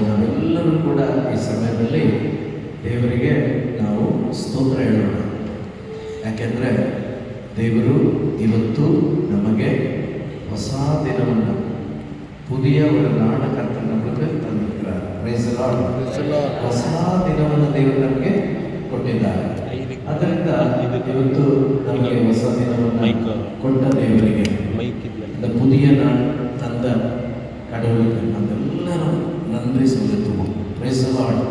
ನಾವೆಲ್ಲರೂ ಕೂಡ ಈ ಸಮಯದಲ್ಲಿ ದೇವರಿಗೆ ನಾವು ಸ್ತೋತ್ರ ಹೇಳೋಣ. ಯಾಕೆಂದರೆ ದೇವರು ಇವತ್ತು ನಮಗೆ ಹೊಸ ದಿನವನ್ನು ಪುದಿಯ ಒಂದು ನಾಡ ಕರ್ತನ ಮೂಲಕ ತಂದಿದ್ದಾರೆ. Praise the lord. ಹೊಸ ದಿನವನ್ನು ದೇವರು ನಮಗೆ ಕೊಟ್ಟಿದ್ದಾರೆ. ಅದರಿಂದ ಇವತ್ತು ನಮಗೆ ಹೊಸ ದಿನವನ್ನು ಕೊಟ್ಟ ದೇವರಿಗೆ ಪುದಿಯ ನಾಡ ತಂದ ಕಡவுளுக்கு ನಾವೆಲ್ಲರೂ ನನ್ರಿ ಸಲ್ಲಿಸುತ್ತೇವೆ. Praise the Lord.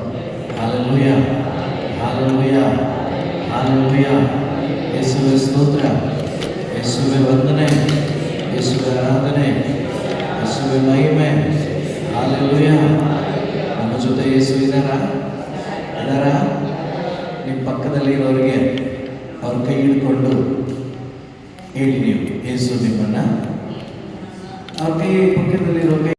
Hallelujah, hallelujah, hallelujah. ಯೇಸುವೆ ಸ್ತೋತ್ರ, ಯೇಸುವೆ ವಂದನೆ, ಯೇಸುವೆ ಆರಾಧನೆ, ಯೇಸುವೆ ಮಹಿಮೆ. ಹಲ್ಲೆಲೂಯಾ. ನಮ್ಮ ಜೊತೆ ಯೇಸು ಇದ್ದಾರಾ? ನಿಮ್ಮ ಪಕ್ಕದಲ್ಲಿರೋರಿಗೆ ಅವ್ರ ಕೈ ಹಿಡ್ಕೊಂಡು ಹೇಳಿ ನೀವು, ಯೇಸು ನಿಮ್ಮನ್ನ ಅವ್ರ ಕೈ ಪಕ್ಕದಲ್ಲಿರೋ ಕೈ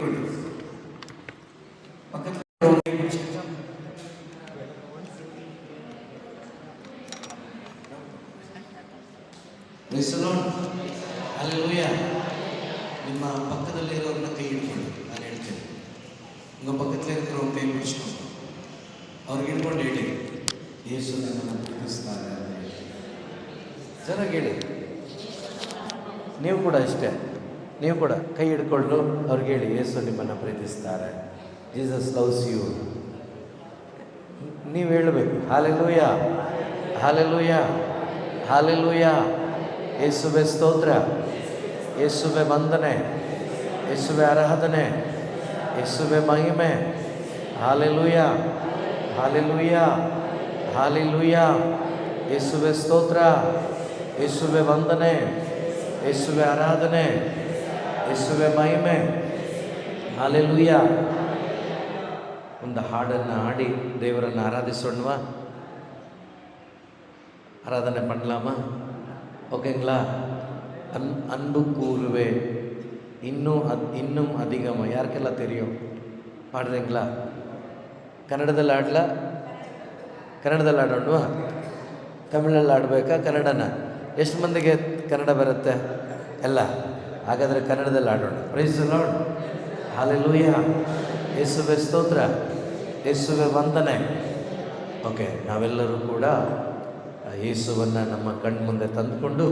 ಹಲ್ಲೆಲೂಯಾ. ನಿಮ್ಮ ಪಕ್ಕದಲ್ಲಿರೋರನ್ನ ಕೈ ಹಿಡ್ಕೊಂಡು ನಾನು ಹೇಳ್ತೇನೆ. ನಿಮ್ಮ ಪಕ್ಕದಲ್ಲಿರೋ ಕೈ ಮುಗಿಸ್ಕೊಂಡು ಅವ್ರಿಗೆ ಹಿಡ್ಕೊಂಡು ಹೇಳಿ, ಯೇಸು ನನ್ನನ್ನು ಪ್ರೀತಿಸ್ತಾರೆ ಅಂತ ಹೇಳಿ. ಜನ ಹೇಳಿ. ನೀವು ಕೂಡ ಅಷ್ಟೇ, ನೀವು ಕೂಡ ಕೈ ಹಿಡ್ಕೊಂಡು ಅವ್ರಿಗೆ ಹೇಳಿ, ಯೇಸು ನಿಮ್ಮನ್ನು ಪ್ರೀತಿಸ್ತಾರೆ. Jesus loves you. ನೀವು ಹೇಳಬೇಕು, ಹಲ್ಲೆಲೂಯಾ, ಹಲ್ಲೆಲೂಯಾ, ಹಲ್ಲೆಲೂಯಾ. ಯೇಸುವೆ ಸ್ತೋತ್ರ, ಯೇಸುವೆ ವಂದನೆ, ಯೇಸುವೆ ಆರಾಧನೆ, ಯೇಸುವೆ ಮಹಿಮೆ. Hallelujah, hallelujah, hallelujah. ಯೇಸುವೆ ಸ್ತೋತ್ರ, ಯೇಸುವೆ ವಂದನೆ, ಯೇಸುವೆ ಆರಾಧನೆ, ಯೇಸುವೆ ಮಹಿಮೆ. ಹಲ್ಲೆಲೂಯಾ. ಒಂದು ಹಾಡನ್ನು ಹಾಡಿ ದೇವರನ್ನು ಆರಾಧಿಸೋಣವಾ? ஆராதனை பண்ணலாமா? ஓகேங்களா? அன்பு கூறுவே இன்னும் அதிகமாக. ಯಾರಿಗೆಲ್ಲ தெரியும்? பாடுறீங்களா? ಕನ್ನಡದಲ್ಲಿ ಆಡಲ? ಕನ್ನಡದಲ್ಲಿ ಆಡೋಣವಾ? ತಮಿಳಲ್ಲಿ ಆಡಬೇಕಾ? ಕನ್ನಡನ? ಎಷ್ಟು ಮಂದಿಗೆ ಕನ್ನಡ ಬರುತ್ತೆ? ಎಲ್ಲ. ಹಾಗಾದರೆ ಕನ್ನಡದಲ್ಲಿ ಆಡೋಣ. Praise the Lord. ಹಲ್ಲೆಲೂಯಾ. ಯೇಸುವೆ ಸ್ತೋತ್ರ, ಯೇಸುವೆ ವಂದನೆ. ಓಕೆ, ನಾವೆಲ್ಲರೂ ಕೂಡ ಯೇಸುವನ್ನು ನಮ್ಮ ಕಣ್ಮುಂದೆ ತಂದುಕೊಂಡು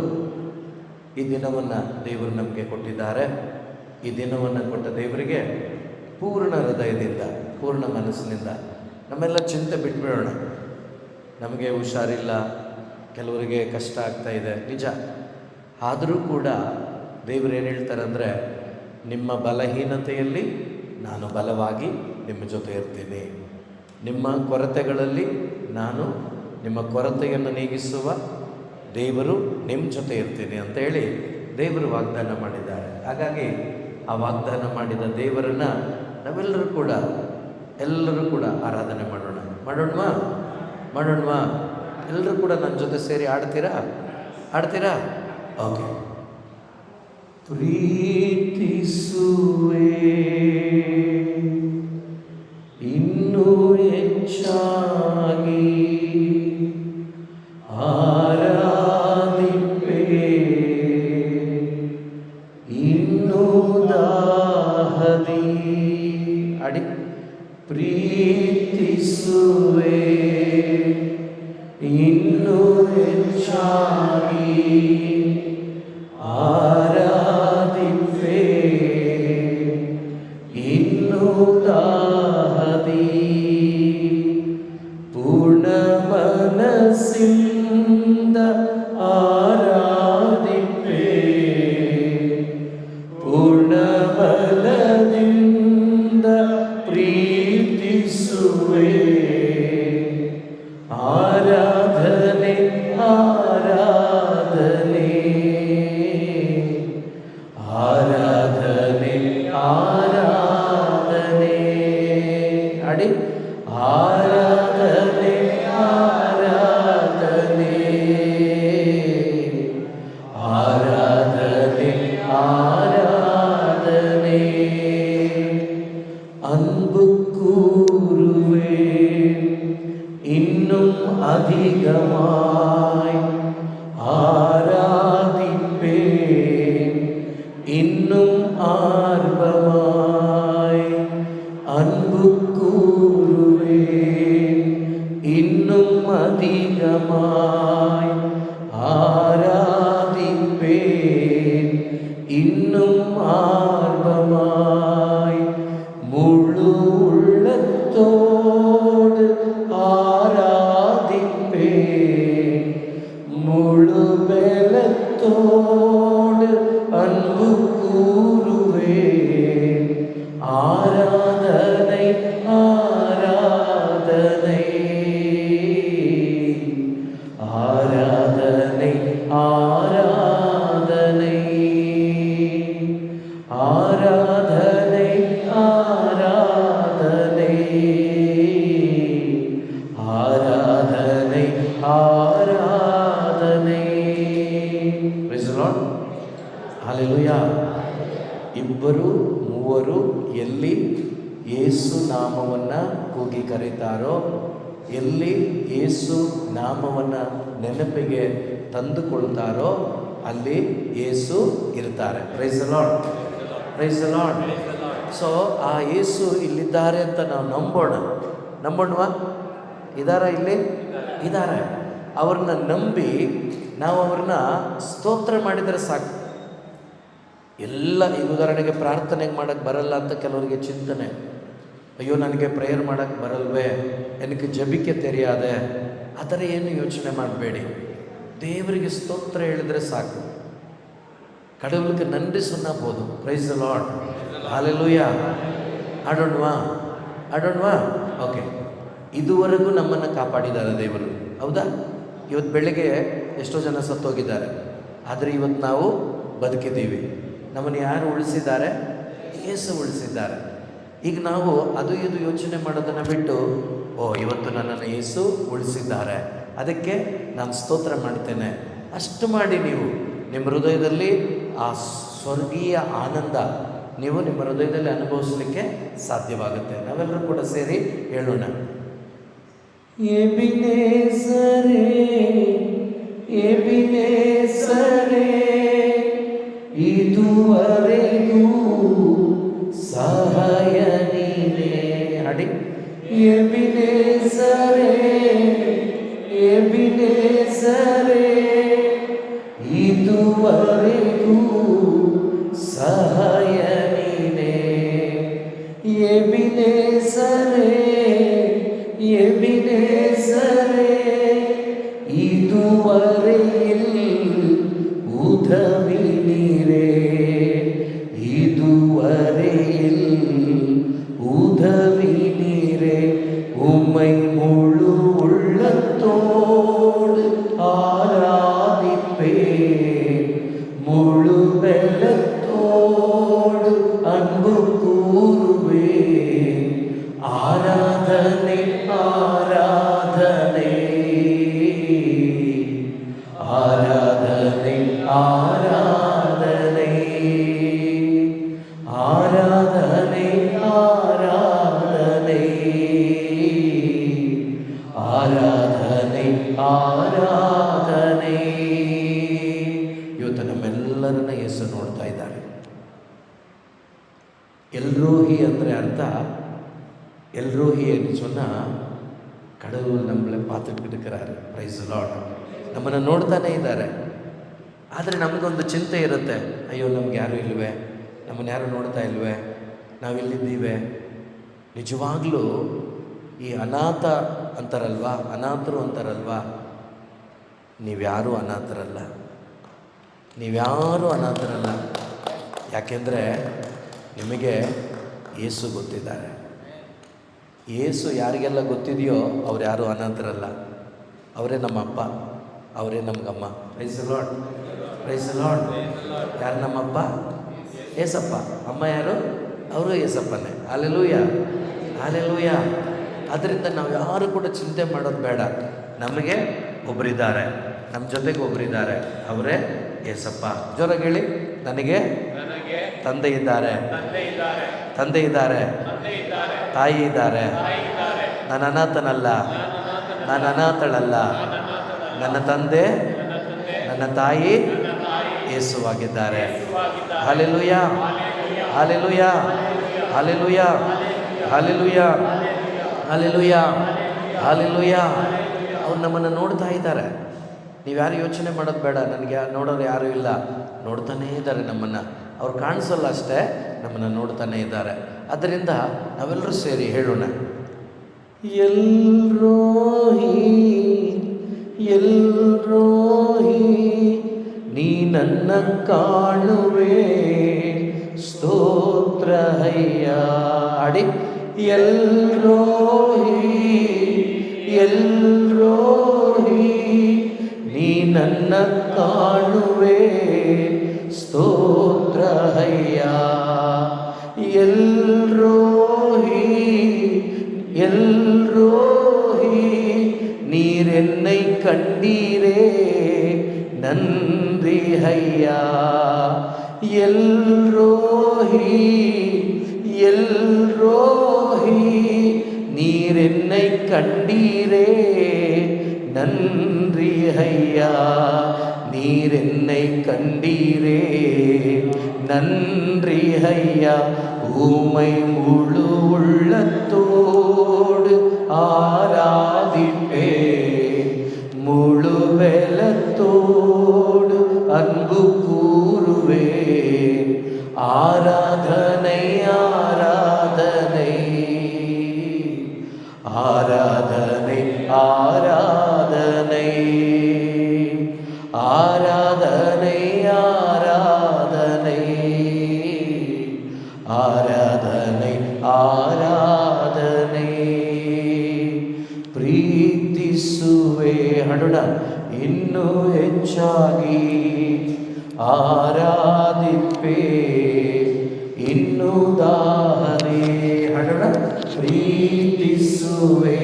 ಈ ದಿನವನ್ನು ದೇವರು ನಮಗೆ ಕೊಟ್ಟಿದ್ದಾರೆ. ಈ ದಿನವನ್ನು ಕೊಟ್ಟ ದೇವರಿಗೆ ಪೂರ್ಣ ಹೃದಯದಿಂದ, ಪೂರ್ಣ ಮನಸ್ಸಿನಿಂದ ನಮ್ಮೆಲ್ಲ ಚಿಂತೆ ಬಿಟ್ಬಿಡೋಣ. ನಮಗೆ ಹುಷಾರಿಲ್ಲ, ಕೆಲವರಿಗೆ ಕಷ್ಟ ಆಗ್ತಾಯಿದೆ, ನಿಜ. ಆದರೂ ಕೂಡ ದೇವರು ಏನು ಹೇಳ್ತಾರೆ ಅಂದರೆ, ನಿಮ್ಮ ಬಲಹೀನತೆಯಲ್ಲಿ ನಾನು ಬಲವಾಗಿ ನಿಮ್ಮ ಜೊತೆ ಇರ್ತೀನಿ. ನಿಮ್ಮ ಕೊರತೆಗಳಲ್ಲಿ ನಾನು ನಿಮ್ಮ ಕೊರತೆಯನ್ನು ನೀಗಿಸುವ ದೇವರು ನಿಮ್ಮ ಜೊತೆ ಇರ್ತೀನಿ ಅಂತ ಹೇಳಿ ದೇವರು ವಾಗ್ದಾನ ಮಾಡಿದ್ದಾರೆ. ಹಾಗಾಗಿ ಆ ವಾಗ್ದಾನ ಮಾಡಿದ ದೇವರನ್ನು ನಾವೆಲ್ಲರೂ ಕೂಡ ಆರಾಧನೆ ಮಾಡೋಣವಾ? ಎಲ್ಲರೂ ಕೂಡ ನನ್ನ ಜೊತೆ ಸೇರಿ ಆಡ್ತೀರಾ? ಓಕೆ. ಪ್ರೀತಿಸುವೆ ಇನ್ನೂ ಹೆಚ್ಚಾಗಿ, ಆರಾಧಿಪೆ ಇನ್ನೂ ದಾಹದಿ. ಅಡಿ. ಪ್ರೀತಿಸುವೆ ಇನ್ನೂ ಹೆಚ್ಚಾಗಿ, ಆರಾಧಿಪೆ ಇನ್ನೂ ದಾಹದಿ. ಪೂರ್ಣ ಮನಸ್ಸಿಂದ ಆರಾಧಿಪೆ, ಪೂರ್ಣ ಬಲದಿಂದ ಪ್ರೀತಿಸುವೆ. ಆರಾಧನೆ ಆರಾಧನೆ ಆರಾಧನೆ ಆರಾಧನೆ. ಅಡಿ. ಆರಾಧನೆ ಆರಾಧನೆ ಆರಾಧನೆ ಆರಾಧನೆ. அன்பு கூறுவே இன்னும் அதிகமாய், ஆராதிப்பேன் இன்னும் ஆர்வமாய். அன்பு ஆராதிப்பேன் இன்னும் ஆர்வமாய் முழு உள்ளத்தோடு ஆராதிப்பேன் முழு பலத்தோடு அன்பு கூறுவேன் ஆராதனை ஆராதனை ஆராதனை ஆராதனை ஆராதனை ஆராதனை ஆராதனை ஆராதனை. Praise the Lord. Hallelujah. ಇಬ್ಬರು ಮೂವರು ಎಲ್ಲಿ ಯೇಸು ನಾಮವನ್ನು ಕೂಗಿ ಕರೀತಾರೋ, ಎಲ್ಲಿ ಯೇಸು ನಾಮವನ್ನು ನೆನಪಿಗೆ ತಂದುಕೊಳ್ತಾರೋ ಅಲ್ಲಿ ಯೇಸು ಇರ್ತಾರೆ. Praise the Lord, praise the Lord. So ಆ ಯೇಸು ಇಲ್ಲಿದ್ದಾರೆ ಅಂತ ನಾವು ನಂಬೋಣವಾ? ಇದಾರ ಇಲ್ಲಿ ಇದ್ದಾರೆ. ಅವ್ರನ್ನ ನಂಬಿ ನಾವು ಅವ್ರನ್ನ ಸ್ತೋತ್ರ ಮಾಡಿದರೆ ಸಾಕು. ಎಲ್ಲ ಈಗ ಉದಾಹರಣೆಗೆ ಪ್ರಾರ್ಥನೆಗೆ ಮಾಡೋಕ್ಕೆ ಬರಲ್ಲ ಅಂತ ಕೆಲವರಿಗೆ ಚಿಂತನೆ, ಅಯ್ಯೋ ನನಗೆ ಪ್ರೇಯರ್ ಮಾಡೋಕ್ಕೆ ಬರಲ್ವೇ, ನನಗೆ ಜಬಿಕೆ ತೆರೆಯಾದೆ, ಆ ಥರ ಏನು ಯೋಚನೆ ಮಾಡಬೇಡಿ. ದೇವರಿಗೆ ಸ್ತೋತ್ರ ಹೇಳಿದರೆ ಸಾಕು, ಕಡவுளுக்கு நன்றி சொன்னா போதும். Praise the Lord, hallelujah. ಆಡೋಣವಾ? ಓಕೆ. ಇದುವರೆಗೂ ನಮ್ಮನ್ನು ಕಾಪಾಡಿದ್ದಾರೆ ದೇವರು, ಹೌದಾ? ಇವತ್ತು ಬೆಳಗ್ಗೆ ಎಷ್ಟೋ ಜನ ಸತ್ತೋಗಿದ್ದಾರೆ, ಆದರೆ ಇವತ್ತು ನಾವು ಬದುಕಿದ್ದೀವಿ. ನಮ್ಮನ್ನು ಯಾರು ಉಳಿಸಿದ್ದಾರೆ? ಯೇಸು ಉಳಿಸಿದ್ದಾರೆ. ಈಗ ನಾವು ಅದು ಇದು ಯೋಚನೆ ಮಾಡೋದನ್ನು ಬಿಟ್ಟು, ಇವತ್ತು ನನ್ನನ್ನು ಯೇಸು ಉಳಿಸಿದ್ದಾರೆ, ಅದಕ್ಕೆ ನಾನು ಸ್ತೋತ್ರ ಮಾಡ್ತೇನೆ, ಅಷ್ಟು ಮಾಡಿ ನೀವು ನಿಮ್ಮ ಹೃದಯದಲ್ಲಿ ಆ ಸ್ವರ್ಗೀಯ ಆನಂದ ನೀವು ನಿಮ್ಮ ಹೃದಯದಲ್ಲಿ ಅನುಭವಿಸಲಿಕ್ಕೆ ಸಾಧ್ಯವಾಗುತ್ತೆ. ನಾವೆಲ್ಲರೂ ಕೂಡ ಸೇರಿ ಹೇಳೋಣ. ಎಬಿನೇಸರೇ ಎಬಿನೇಸರೇ ಇದುವರೆಗೂ ಸಹಾಯ ನೀನೇ. ಹಾಡಿ. ಎಬಿನೇಸರೇ ಎಬಿನೇಸರೇ ಇದುವರೆಗೂ ಸಹಾಯ ನೀನೇ. ಎಬಿನೇಸರೇ ಎಬಿನೇಸರೇ ಇದುವರೆಯಲ್ಲಿ ಉದವಿ ನೀರೇ. ಇದುವರೆಯಲ್ಲಿ ಉದವಿ ನೀರೇ. உம்மை முழு உள்ளத்தோடு ஆராதிப்பேன், முழு பலத்தோடு அன்பு கூறுவேன். ஆராதனை ஆராதனை ஆராதனை ஆராதனை ஆராதனை ஆராதனை ಆರಾಧನೆ ಆರಾಧನೆ. ಇವತ್ತು ನಮ್ಮೆಲ್ಲರನ್ನ ಯೇಸು ನೋಡ್ತಾ ಇದ್ದಾರೆ. ಎಲ್ರೋಹಿ ಅಂದರೆ ಅರ್ಥ, ಎಲ್ರೋಹಿ என்று சொன்னால் கடவுள் நம்மளை பார்த்துக்கிட்டு இருக்கிறாரு. Praise the Lord. ನಮ್ಮನ್ನು ನೋಡ್ತಾನೆ ಇದ್ದಾರೆ. ಆದರೆ ನಮಗೊಂದು ಚಿಂತೆ ಇರುತ್ತೆ, ಅಯ್ಯೋ ನಮ್ಗೆ ಯಾರೂ ಇಲ್ವೇ, ನಮ್ಮನ್ನು ಯಾರು ನೋಡ್ತಾ ಇಲ್ವೇ, ನಾವೆಲ್ಲಿದ್ದೀವಿ. ನಿಜವಾಗ್ಲೂ ಈ ಅನಾಥ ಅಂತಾರಲ್ವಾ, ಅನಾಥರು ಅಂತಾರಲ್ವಾ, ನೀವ್ಯಾರೂ ಅನಾಥರಲ್ಲ, ನೀವ್ಯಾರೂ ಅನಾಥರಲ್ಲ. ಯಾಕೆಂದರೆ ನಿಮಗೆ ಯೇಸು ಗೊತ್ತಿದ್ದಾರೆ. ಯೇಸು ಯಾರಿಗೆಲ್ಲ ಗೊತ್ತಿದೆಯೋ ಅವ್ರು ಯಾರೂ ಅನಾಥರಲ್ಲ. ಅವರೇ ನಮ್ಮ ಅಪ್ಪ, ಅವರೇ ನಮಗಮ್ಮ. Praise the Lord, praise the Lord. ಯಾರು ನಮ್ಮಪ್ಪ? ಏಸಪ್ಪ. ಅಮ್ಮ ಯಾರು? ಅವರು ಏಸಪ್ಪನೇ. Hallelujah, hallelujah. ಅದರಿಂದ ನಾವು ಯಾರು ಕೂಡ ಚಿಂತೆ ಮಾಡೋದು ಬೇಡ. ನಮಗೆ ಒಬ್ಬರಿದ್ದಾರೆ, ನಮ್ಮ ಜೊತೆಗೆ ಒಬ್ಬರಿದ್ದಾರೆ, ಅವರೇ ಏಸಪ್ಪ. ಜೋರಾಗಿ ಹೇಳಿ, ನನಗೆ ತಂದೆ ಇದ್ದಾರೆ, ತಂದೆ ಇದ್ದಾರೆ, ತಾಯಿ ಇದ್ದಾರೆ. ನಾನು ಅನಾಥನಲ್ಲ, ನಾನು ಅನಾಥಳಲ್ಲ. ನನ್ನ ತಂದೆ ನನ್ನ ತಾಯಿ ಯೇಸುವಾಗಿದ್ದಾರೆ. Hallelujah, hallelujah, hallelujah, hallelujah, hallelujah, hallelujah, ಅವ್ರು ನಮ್ಮನ್ನು ನೋಡ್ತಾ ಇದ್ದಾರೆ. ನೀವು ಯಾರು ಯೋಚನೆ ಮಾಡೋದು ಬೇಡ, ನನಗೆ ನೋಡೋರು ಯಾರೂ ಇಲ್ಲ, ನೋಡ್ತಾನೇ ಇದ್ದಾರೆ ನಮ್ಮನ್ನು. ಅವ್ರು ಕಾಣಿಸಲ್ಲ ಅಷ್ಟೇ, ನಮ್ಮನ್ನು ನೋಡ್ತಾನೇ ಇದ್ದಾರೆ. ಅದರಿಂದ ನಾವೆಲ್ಲರೂ ಸೇರಿ ಹೇಳೋಣ, ಎಲ್ರೋಹಿ ಎಲ್ರೋಹಿ ನೀ ನನ್ನ ಕಾಣುವೆ ಸ್ತೋತ್ರ ಹಯ್ಯ. ಅಡಿ ಎಲ್ರೋಹಿ ಎಲ್ರೋಹಿ ನೀ ನನ್ನ ಕಾಣುವೆ ಸ್ತೋತ್ರ ಹಯ್ಯ. ಎಲ್ರೋಹಿ ಎಲ್ರೋಹಿ ನೀರೆನ್ನೈ ಕಣ್ಣೀರೇ நன்றி ஐயா. எல்ரோஹி எல்ரோஹி நீர் என்னை கண்டீரே நன்றி ஐயா. நீர் என்னை கண்டீரே நன்றி ஐயா. ஊமை முழு உள்ளத்தோடு ஆராதிப்பே, முழு வெலத்தோடு அன்பு கூறுவே. ஆராதனை ஆராதனை ஆராதனை ஆராதனை ஆராதனை ஆராதனை ஆராதனை ஆராதனை. ಪ್ರೀತಿಸುವೆ ಹಾಡೋಣ, ಇನ್ನೂ ಹೆಚ್ಚಾಗಿ ಆರಾಧಿಪೆ, ಇನ್ನೂ ದಾಹನೆ ಹಾಡೋಣ. ಪ್ರೀತಿಸುವೆ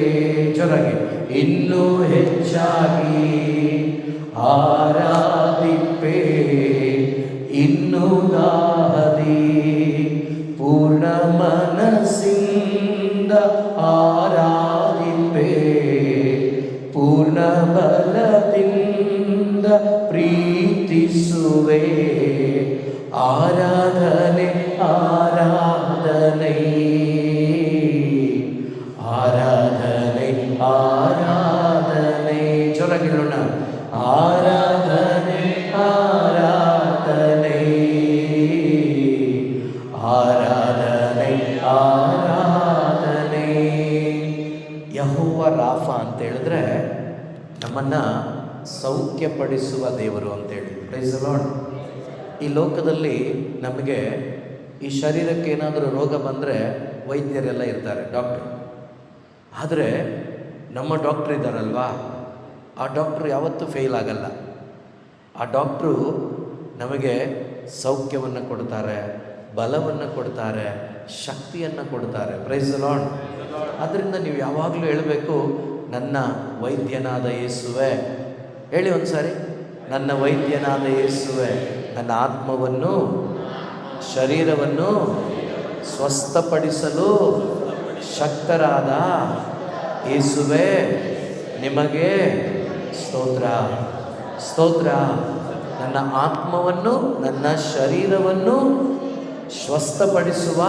ಜೋರಾಗಿ, ಇನ್ನೂ ಹೆಚ್ಚಾಗಿ ಆರಾಧಿಪೆ, ಇನ್ನೂ ದಾಹದಿ. ಪೂರ್ಣ ಮನಸ್ಸಿಂದ ಆರಾಧಿಪೆ, ಪೂರ್ಣ ಬಲದಿಂದ ಪ್ರೀತಿಸುವೆ. ಆರಾಧನೆ ಆರಾಧನೆ ಆರಾಧನೆ ಆರಾಧನೆ ಜೋರಾಗಿ ಹೇಳೋಣ. ಆರಾಧನೆ ಆರಾಧನೆ ಆರಾಧನೆ ಆರಾಧನೆ. ಯೆಹೋವ ರಾಫ ಅಂತ ಹೇಳಿದ್ರೆ ನಮ್ಮನ್ನು ಸೌಖ್ಯಪಡಿಸುವ ದೇವರು ಅಂತೇಳಿ. Praise the Lord. ಈ ಲೋಕದಲ್ಲಿ ನಮಗೆ ಈ ಶರೀರಕ್ಕೆ ಏನಾದರೂ ರೋಗ ಬಂದರೆ ವೈದ್ಯರೆಲ್ಲ ಇರ್ತಾರೆ, ಡಾಕ್ಟ್ರು. ಆದರೆ ನಮ್ಮ ಡಾಕ್ಟ್ರು ಇದ್ದಾರಲ್ವಾ, ಆ ಡಾಕ್ಟ್ರು ಯಾವತ್ತೂ ಫೇಲ್ ಆಗಲ್ಲ. ಆ ಡಾಕ್ಟ್ರು ನಮಗೆ ಸೌಖ್ಯವನ್ನು ಕೊಡ್ತಾರೆ, ಬಲವನ್ನು ಕೊಡ್ತಾರೆ, ಶಕ್ತಿಯನ್ನು ಕೊಡ್ತಾರೆ. Praise the Lord. ಆದ್ದರಿಂದ ನೀವು ಯಾವಾಗಲೂ ಹೇಳಬೇಕು, ನನ್ನ ವೈದ್ಯನಾದ ಯೇಸುವೆ. ಹೇಳಿ ಒಂದು ಸಾರಿ, ನನ್ನ ವೈದ್ಯನಾದ ಯೇಸುವೆ ನನ್ನ ಆತ್ಮವನ್ನು ಶರೀರವನ್ನು ಸ್ವಸ್ಥಪಡಿಸಲು ಶಕ್ತರಾದ ಯೇಸುವೆ ನಿಮಗೆ ಸ್ತೋತ್ರ ಸ್ತೋತ್ರ. ನನ್ನ ಆತ್ಮವನ್ನು ನನ್ನ ಶರೀರವನ್ನು ಸ್ವಸ್ಥಪಡಿಸುವ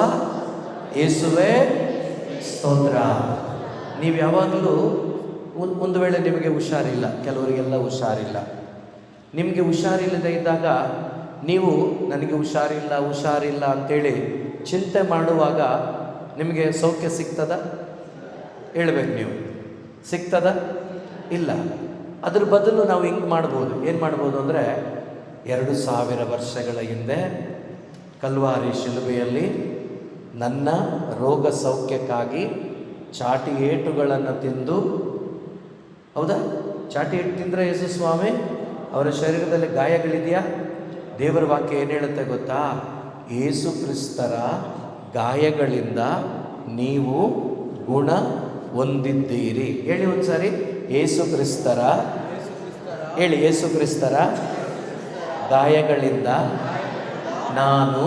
ಯೇಸುವೆ ಸ್ತೋತ್ರ. ನೀವು ಯಾವಾಗಲೂ ಒಂದು ವೇಳೆ ನಿಮಗೆ ಹುಷಾರಿಲ್ಲ, ಕೆಲವರಿಗೆಲ್ಲ ಹುಷಾರಿಲ್ಲ, ನಿಮಗೆ ಹುಷಾರಿಲ್ಲದೆ ಇದ್ದಾಗ ನೀವು ನನಗೆ ಹುಷಾರಿಲ್ಲ ಅಂತೇಳಿ ಚಿಂತೆ ಮಾಡುವಾಗ ನಿಮಗೆ ಸೌಖ್ಯ ಸಿಗ್ತದ? ಹೇಳ್ಬೇಕು ನೀವು, ಸಿಗ್ತದ? ಇಲ್ಲ. ಅದ್ರ ಬದಲು ನಾವು ಹಿಂಗೆ ಮಾಡ್ಬೋದು. ಏನು ಮಾಡ್ಬೋದು ಅಂದರೆ, 2000 ವರ್ಷಗಳ ಹಿಂದೆ ಕಲ್ವಾರಿ ಶಿಲುಬೆಯಲ್ಲಿ ನನ್ನ ರೋಗ ಸೌಖ್ಯಕ್ಕಾಗಿ ಚಾಟಿ ಏಟುಗಳನ್ನು ತಿಂದು, ಹೌದಾ, ಚಾಟಿ ಏಟು ತಿಂದರೆ ಯೇಸು ಸ್ವಾಮಿ ಅವರ ಶರೀರದಲ್ಲಿ ಗಾಯಗಳಿದೆಯಾ? ದೇವರ ವಾಕ್ಯ ಏನು ಹೇಳುತ್ತೆ ಗೊತ್ತಾ? ಯೇಸು ಕ್ರಿಸ್ತರ ಗಾಯಗಳಿಂದ ನೀವು ಗುಣ ಹೊಂದಿದ್ದೀರಿ. ಹೇಳಿ ಒಂದು ಸಾರಿ, ಯೇಸು ಕ್ರಿಸ್ತರ, ಹೇಳಿ, ಯೇಸು ಕ್ರಿಸ್ತರ ಗಾಯಗಳಿಂದ ನಾನು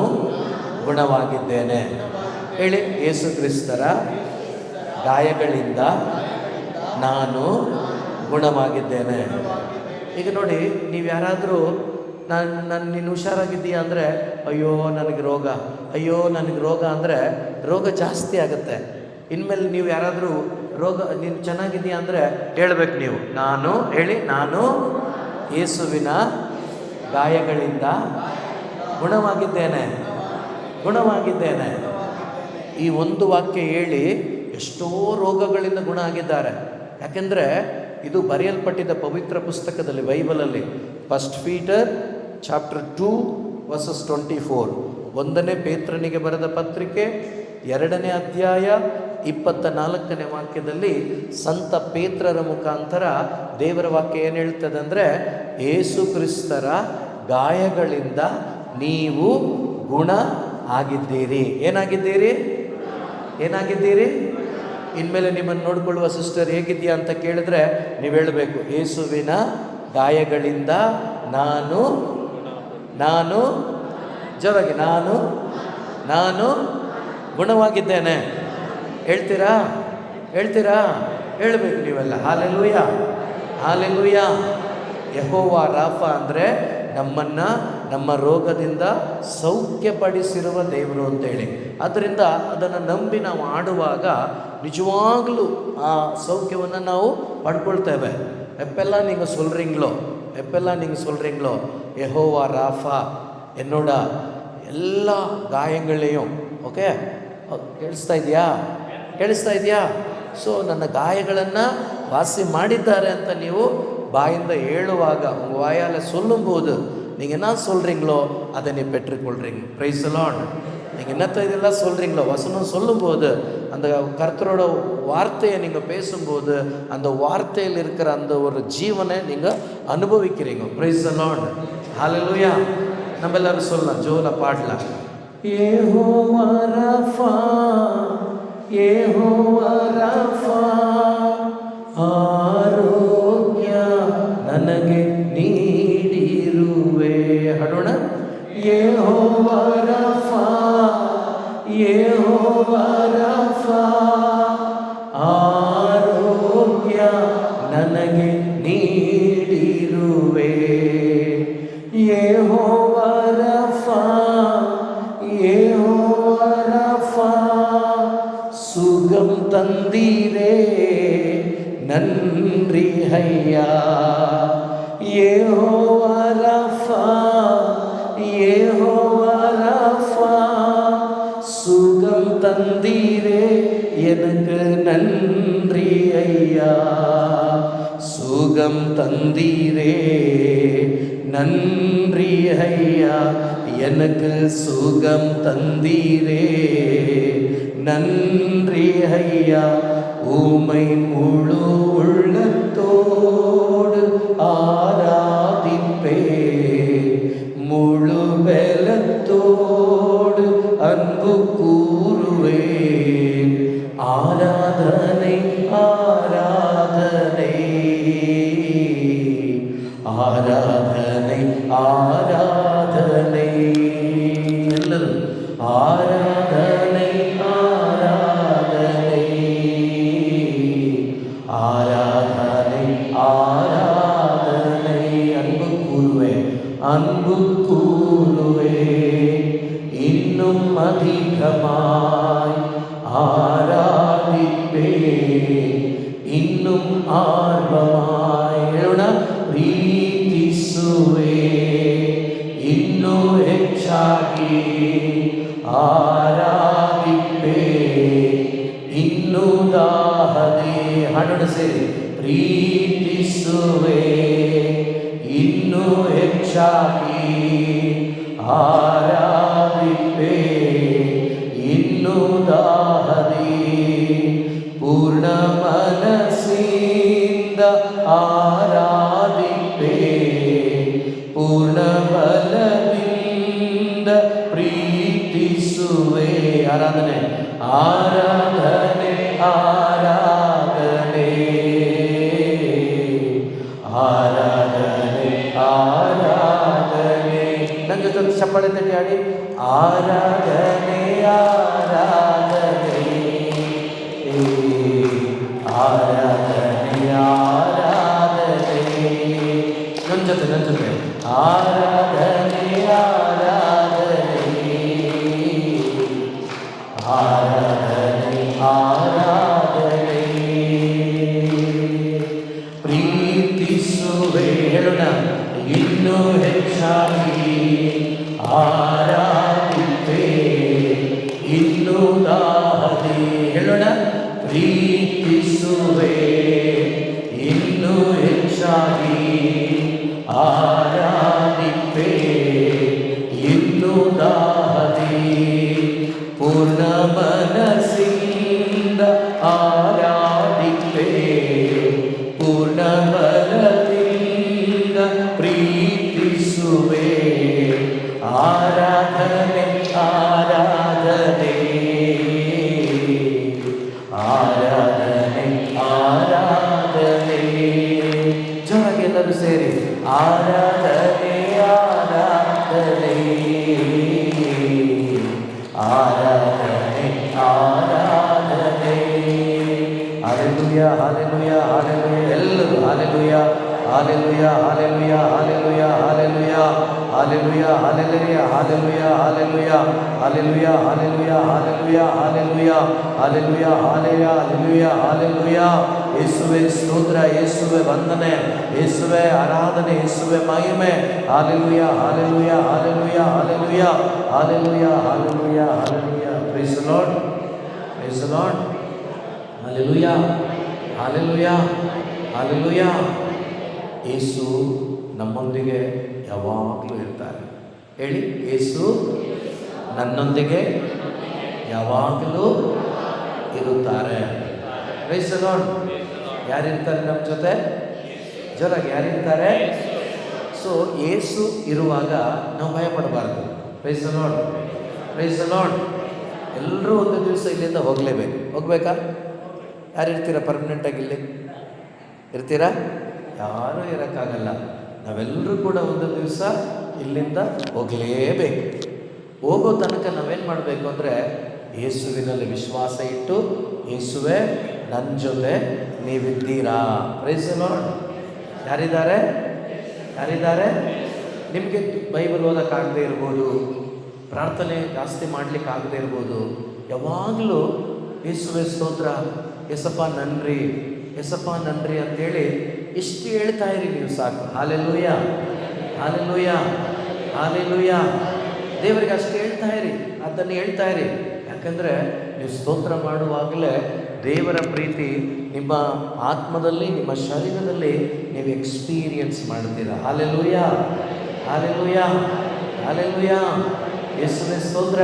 ಗುಣವಾಗಿದ್ದೇನೆ. ಹೇಳಿ, ಯೇಸು ಕ್ರಿಸ್ತರ ಗಾಯಗಳಿಂದ ನಾನು ಗುಣವಾಗಿದ್ದೇನೆ. ಈಗ ನೋಡಿ, ನೀವು ಯಾರಾದರೂ ನಾನು ನೀನು ಹುಷಾರಾಗಿದ್ದೀಯಾ ಅಂದರೆ, ಅಯ್ಯೋ ನನಗೆ ರೋಗ ಅಂದರೆ ರೋಗ ಜಾಸ್ತಿ ಆಗುತ್ತೆ. ಇನ್ಮೇಲೆ ನೀವು ಯಾರಾದರೂ ರೋಗ ನೀನು ಚೆನ್ನಾಗಿದೆಯಾ ಅಂದರೆ ಹೇಳ್ಬೇಕು ನೀವು. ನಾನು ಹೇಳಿ, ನಾನು ಯೇಸುವಿನ ಗಾಯಗಳಿಂದ ಗುಣವಾಗಿದ್ದೇನೆ, ಗುಣವಾಗಿದ್ದೇನೆ. ಈ ಒಂದು ವಾಕ್ಯ ಹೇಳಿ ಎಷ್ಟೋ ರೋಗಗಳಿಂದ ಗುಣ ಆಗಿದ್ದಾರೆ. ಯಾಕೆಂದರೆ ಇದು ಬರೆಯಲ್ಪಟ್ಟಿದ್ದ ಪವಿತ್ರ ಪುಸ್ತಕದಲ್ಲಿ, ಬೈಬಲಲ್ಲಿ. 1 Peter chapter 2 verses 24, 1ನೇ ಪೇತ್ರನಿಗೆ ಬರೆದ ಪತ್ರಿಕೆ 2ನೇ ಅಧ್ಯಾಯ 24ನೇ ವಾಕ್ಯದಲ್ಲಿ ಸಂತ ಪೇತ್ರರ ಮುಖಾಂತರ ದೇವರ ವಾಕ್ಯ ಏನು ಹೇಳ್ತದೆ ಅಂದರೆ, ಯೇಸು ಕ್ರಿಸ್ತರ ಗಾಯಗಳಿಂದ ನೀವು ಗುಣ ಆಗಿದ್ದೀರಿ. ಏನಾಗಿದ್ದೀರಿ? ಏನಾಗಿದ್ದೀರಿ? ಇನ್ಮೇಲೆ ನಿಮ್ಮನ್ನು ನೋಡಿಕೊಳ್ಳುವ ಸಿಸ್ಟರ್ ಹೇಗಿದೆಯಾ ಅಂತ ಕೇಳಿದ್ರೆ ನೀವು ಹೇಳಬೇಕು, ಯೇಸುವಿನ ಗಾಯಗಳಿಂದ ನಾನು ಜೋರಾಗಿ ನಾನು ಗುಣವಾಗಿದ್ದೇನೆ. ಹೇಳ್ತೀರಾ? ಹೇಳಬೇಕು ನೀವೆಲ್ಲ. Hallelujah, hallelujah. ಯೆಹೋವ ರಾಫ ಅಂದರೆ ನಮ್ಮನ್ನು ನಮ್ಮ ರೋಗದಿಂದ ಸೌಖ್ಯಪಡಿಸಿರುವ ದೇವರು ಅಂತೇಳಿ. ಆದ್ದರಿಂದ ಅದನ್ನು ನಂಬಿ ನಾವು ಆಡುವಾಗ ನಿಜವಾಗಲೂ ಆ ಸೌಖ್ಯವನ್ನು ನಾವು ಪಡ್ಕೊಳ್ತೇವೆ. ಎಪ್ಪೆಲ್ಲ ನೀವು சொல்றீங்களோ ಯೆಹೋವ ರಾಫ என்னோட ಎಲ್ಲ ಗಾಯಗಳೇಯೋ. ಓಕೆ, ಕೇಳಿಸ್ತಾ ಇದೆಯಾ? ಸೊ ನನ್ನ ಗಾಯಗಳನ್ನು ವಾಸಿ ಮಾಡಿದ್ದಾರೆ ಅಂತ ನೀವು ಬಾಯಿಂದ ಹೇಳುವಾಗ, வாயால் சொல்லும்போது நீங்கள் என்ன சொல்கிறீங்களோ அதை நீ பெற்றுக்கொள்கிறீங்க. Praise the Lord. நீங்கள் என்னத்தை இதெல்லாம் சொல்கிறீங்களோ, வசனம் சொல்லும்போது, அந்த கர்த்தரோட வார்த்தையை நீங்கள் பேசும்போது, அந்த வார்த்தையில் இருக்கிற அந்த ஒரு ஜீவனை நீங்கள் அனுபவிக்கிறீங்க. Praise the Lord. ஹல்லேலூயா. நம்ம எல்லாரும் சொல்லலாம், ஜோல பாடலாம். யெகோவா ராஃபா, யெகோவா ராஃபா, ಆರೋಗ್ಯ ನನಗೆ ನೀಡಿರುವೆ. ಹಾಡೋಣ. ಯೆಹೋವಾ ರಾಫಾ, ಯೆಹೋವಾ ರಾಫಾ, ಆರೋಗ್ಯ ನನಗೆ ನೀಡಿರುವೆ. ಯೆಹೋವಾ ರಾಫಾ, ಯೆಹೋವಾ ರಾಫಾ, ಸುಗಮ್ ತಂದೀರೇ நன்றி ஐயா. யெகோவா ராஃபா, யெகோவா ராஃபா, சுகம் தந்தீரே எனக்கு நன்றி ஐயா. சுகம் தந்தீரே நன்றி ஐயா, எனக்கு சுகம் தந்தீரே நன்றி ஐயா. உம்மை முழு உள்ளத்தோடு ஆராதிப்பே, முழு பலத்தோடு அன்பு கூறுவே. ஆராதனை ஆராதனை ஆராதனை ஆராதனை எல்லாரும் ஆராதனை ஆராதனை ஆராதனை ஆராதனை. அன்பு கூறுவே, அன்பு கூறுவே, இன்னும் அதிகமாய் ஆராதிப்பே, இன்னும் ஆர்வமாய் ಪ್ರೀತಿಸುವೆ, ಇನ್ನೂ ಹೆಚ್ಚಾಗಿ ಆರಾಧಿப்பே, ಇನ್ನೂ ದಾಹದೆ. ಹಾಡೋಣ ಸೇರಿ. ಪ್ರೀತಿಸುವೆ, ಇನ್ನೂ ಹೆಚ್ಚಾಗಿ ಆರಾಧಿப்பே, ಇನ್ನೂ ದಾಹದೆ. ಪೂರ್ಣ ಮನಸ್ಸಿಂದ ಆರಾಧಿப்பே, ಪೂರ್ಣ ಬಲದಿಂದ ಪ್ರೀತಿಸುವೆ. ಆರಾಧನೆ ಆರಾಧನೆ ಆರಾಧನೆ ಆರಾಧನೆ ಆರಾಧನೆ. ನನ್ನ ಜೊತೆ ಚಪ್ಪಾಳೆ ತಟ್ಟಿ ಆಡಿ. ಆರಾಧನೆ ಆರಾಧನೆ ಆರಾಧನೆ ಆರಾಧನೆ. ನನ್ನ ಜೊತೆ ಆರಾಧನೆ ಆರಾಧನೆ ಆರಾಧನೆ ಆರಾಧನೆ ಹೆಚ್ಚಾಗಿ ಆರಾಧಿಪೆ ಇನ್ನು ದಾಹದೆ ಹೇಳೋಣ ಪ್ರೀತಿಸುವೆ ಇನ್ನು ಹೆಚ್ಚಾಗಿ ಆರಾಧಿಪೆ ಇನ್ನು ದಾಹದೆ ಪೂರ್ಣ ಮನಸ್ಸಿಂದ ಆರಾಧಿಪೆ ಪೂರ್ಣ ಬಲದಿಂದ ಪ್ರೀತಿಸುವೆ ಆರಾಧನೆ ಆರಾಧನೆ ಆರಾಧನೆ ಆರಾಧನೆ ಜೋರಾಗಿ ಎಲ್ಲರೂ ಸೇರಿ ಆರಾಧನೆ ಆರಾಧನೆ ಆರಾಧನೆ ಆರಾಧನೆ ಹಾಲೆಲೂಯಾ ಹಾಲೆಲೂಯಾ ಹಾಲೆಲೂಯಾ ಎಲ್ಲರೂ hallelujah hallelujah hallelujah hallelujah hallelujah hallelujah hallelujah hallelujah hallelujah hallelujah hallelujah hallelujah hallelujah hallelujah hallelujah hallelujah ಯೇಸುವೇ ಸ್ತೋತ್ರ ಯೇಸುವೇ ವಂದನೆ ಯೇಸುವೇ ಆರಾಧನೆ ಯೇಸುವೇ ಮಹಿಮೆ hallelujah hallelujah hallelujah hallelujah hallelujah hallelujah hallelujah praise the Lord praise the Lord hallelujah hallelujah hallelujah ಯೇಸು ನಮ್ಮೊಂದಿಗೆ ಯಾವಾಗಲೂ ಇರ್ತಾರೆ. ಹೇಳಿ, ಯೇಸು ನನ್ನೊಂದಿಗೆ ಯಾವಾಗಲೂ ಇರುತ್ತಾರೆ. Praise the Lord. ಯಾರಿರ್ತಾರೆ ನಮ್ಮ ಜೊತೆ? ಜೋರಾಗಿ ಯಾರಿರ್ತಾರೆ? ಸೊ ಯೇಸು ಇರುವಾಗ ನಾವು ಭಯ ಪಡಬಾರ್ದು. Praise the Lord. Praise the Lord. ಎಲ್ಲರೂ ಒಂದು ದಿವಸ ಇಲ್ಲಿಂದ ಹೋಗಲೇಬೇಕು. ಹೋಗ್ಬೇಕಾ? ಯಾರಿರ್ತೀರ ಪರ್ಮನೆಂಟಾಗಿ ಇಲ್ಲಿ? ಇರ್ತೀರಾ? ಯಾರೂ ಇರೋಕ್ಕಾಗಲ್ಲ. ನಾವೆಲ್ಲರೂ ಕೂಡ ಒಂದು ದಿವಸ ಇಲ್ಲಿಂದ ಹೋಗಲೇಬೇಕು. ಹೋಗೋ ತನಕ ನಾವೇನು ಮಾಡಬೇಕು ಅಂದರೆ ಯೇಸುವಿನಲ್ಲಿ ವಿಶ್ವಾಸ ಇಟ್ಟು, ಯೇಸುವೆ ನನ್ನ ಜೊತೆ ನೀವಿದ್ದೀರಾ. Price the lord. ಯಾರಿದ್ದಾರೆ? ಯಾರಿದ್ದಾರೆ? ನಿಮಗೆ ಬೈಬಲ್ ಓದೋಕ್ಕಾಗದೇ ಇರ್ಬೋದು, ಪ್ರಾರ್ಥನೆ ಜಾಸ್ತಿ ಮಾಡಲಿಕ್ಕಾಗದೇ ಇರ್ಬೋದು. ಯಾವಾಗಲೂ ಯೇಸುವೆ ಸ್ತೋತ್ರ, ಯೇಸಪ್ಪ ನನ್ರಿ, ಯೇಸಪ್ಪ ನನ್ರಿ ಅಂತೇಳಿ ಇಷ್ಟು ಹೇಳ್ತಾ ಇರಿ ನೀವು ಸಾಕು. Hallelujah hallelujah hallelujah. ದೇವರಿಗೆ ಅಷ್ಟು ಹೇಳ್ತಾ ಇರಿ, ಅದನ್ನು ಹೇಳ್ತಾ ಇರಿ. ಯಾಕಂದರೆ ನೀವು ಸ್ತೋತ್ರ ಮಾಡುವಾಗಲೇ ದೇವರ ಪ್ರೀತಿ ನಿಮ್ಮ ಆತ್ಮದಲ್ಲಿ, ನಿಮ್ಮ ಶರೀರದಲ್ಲಿ ನೀವು ಎಕ್ಸ್ಪೀರಿಯನ್ಸ್ ಮಾಡ್ತೀರಾ. Hallelujah hallelujah hallelujah. ಯೇಸುವೇ ಸ್ತೋತ್ರ.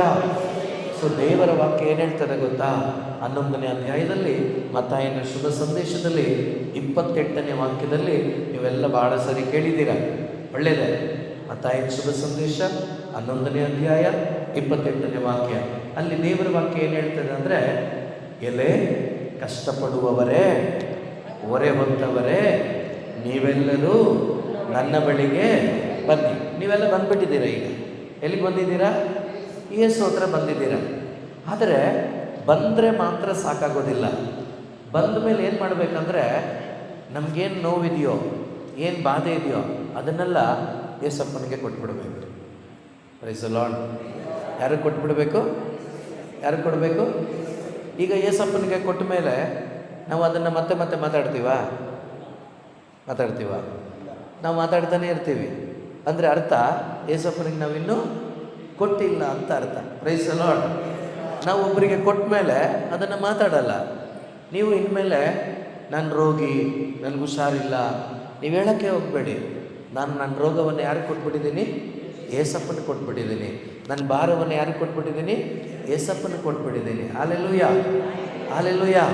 ಸೊ ದೇವರ ವಾಕ್ಯ ಏನು ಹೇಳ್ತದೆ ಗೊತ್ತಾ? 11ನೇ ಅಧ್ಯಾಯದಲ್ಲಿ ಮತ್ತಾಯನ ಶುಭ ಸಂದೇಶದಲ್ಲಿ 28ನೇ ವಾಕ್ಯದಲ್ಲಿ ನೀವೆಲ್ಲ ಭಾಳ ಸರಿ ಕೇಳಿದ್ದೀರ. ಒಳ್ಳೆಯದೇ. ಮತ್ತಾಯನ ಶುಭ ಸಂದೇಶ 11ನೇ ಅಧ್ಯಾಯ 28ನೇ ವಾಕ್ಯ. ಅಲ್ಲಿ ದೇವರ ವಾಕ್ಯ ಏನು ಹೇಳ್ತದೆ ಅಂದರೆ, ಎಲೆ ಕಷ್ಟಪಡುವವರೇ, ಹೊರೆ ಹೊತ್ತವರೇ, ನೀವೆಲ್ಲರೂ ನನ್ನ ಬಳಿಗೆ ಬನ್ನಿ. ನೀವೆಲ್ಲ ಬಂದ್ಬಿಟ್ಟಿದ್ದೀರಾ. ಈಗ ಎಲ್ಲಿಗೆ ಬಂದಿದ್ದೀರಾ? ಯೇಸು ಹತ್ರ ಬಂದಿದ್ದೀರಾ. ಆದರೆ ಬಂದರೆ ಮಾತ್ರ ಸಾಕಾಗೋದಿಲ್ಲ. ಬಂದ ಮೇಲೆ ಏನು ಮಾಡಬೇಕಂದ್ರೆ, ನಮಗೇನು ನೋವಿದೆಯೋ, ಏನು ಬಾಧೆ ಇದೆಯೋ ಅದನ್ನೆಲ್ಲ ಯೇಸಪ್ಪನಿಗೆ ಕೊಟ್ಬಿಡಬೇಕು. Praise the Lord. ಯಾರಿಗೆ ಕೊಟ್ಬಿಡಬೇಕು? ಯಾರಿಗೆ ಕೊಡಬೇಕು? ಈಗ ಯೇಸಪ್ಪನಿಗೆ ಕೊಟ್ಟ ಮೇಲೆ ನಾವು ಅದನ್ನು ಮತ್ತೆ ಮತ್ತೆ ಮಾತಾಡ್ತೀವ? ನಾವು ಮಾತಾಡ್ತಾನೆ ಇರ್ತೀವಿ. ಅಂದರೆ ಅರ್ಥ ಯೇಸಪ್ಪನಿಗೆ ನಾವಿನ್ನೂ ಕೊಟ್ಟಿಲ್ಲ ಅಂತ ಅರ್ಥ. Praise the Lord. ನಾವು ಒಬ್ಬರಿಗೆ ಕೊಟ್ಟ ಮೇಲೆ ಅದನ್ನು ಮಾತಾಡಲ್ಲ. ನೀವು ಇನ್ಮೇಲೆ ನಾನು ರೋಗಿ, ನನಗೆ ಹುಷಾರಿಲ್ಲ ನೀವು ಹೇಳೋಕ್ಕೆ ಹೋಗಬೇಡಿ. ನಾನು ನನ್ನ ರೋಗವನ್ನು ಯಾರಿಗೆ ಕೊಟ್ಬಿಟ್ಟಿದ್ದೀನಿ? ಯೇಸಪ್ಪನಿಗೆ ಕೊಟ್ಬಿಟ್ಟಿದ್ದೀನಿ. ನನ್ನ ಭಾರವನ್ನು ಯಾರಿಗೆ ಕೊಟ್ಬಿಟ್ಟಿದ್ದೀನಿ? ಯೇಸಪ್ಪನಿಗೆ ಕೊಟ್ಬಿಟ್ಟಿದ್ದೀನಿ. Hallelujah hallelujah.